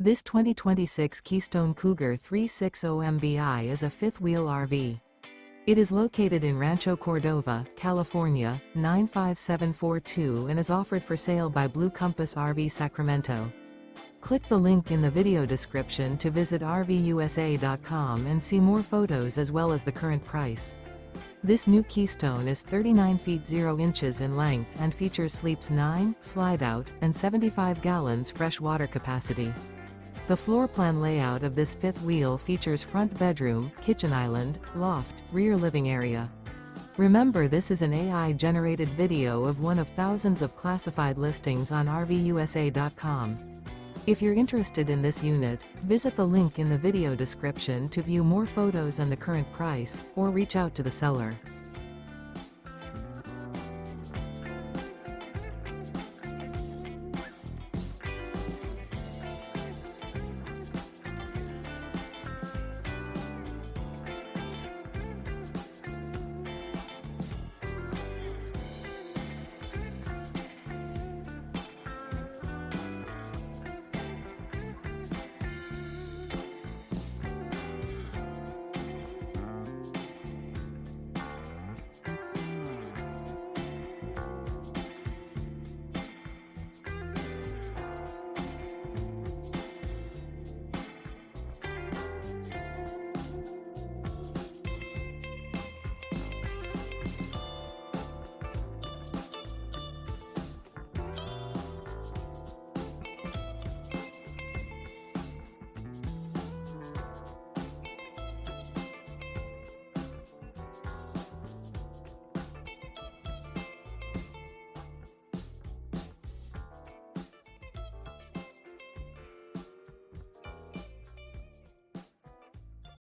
This 2026 Keystone Cougar 360 MBI is a fifth-wheel RV. It is located in Rancho Cordova, California, 95742 and is offered for sale by Blue Compass RV Sacramento. Click the link in the video description to visit RVUSA.com and see more photos as well as the current price. This new Keystone is 39 feet 0 inches in length and features sleeps 9, slide-out, and 75 gallons fresh water capacity. The floor plan layout of this fifth wheel features front bedroom, kitchen island, loft, rear living area. Remember, this is an AI-generated video of one of thousands of classified listings on RVUSA.com. If you're interested in this unit, visit the link in the video description to view more photos and the current price, or reach out to the seller.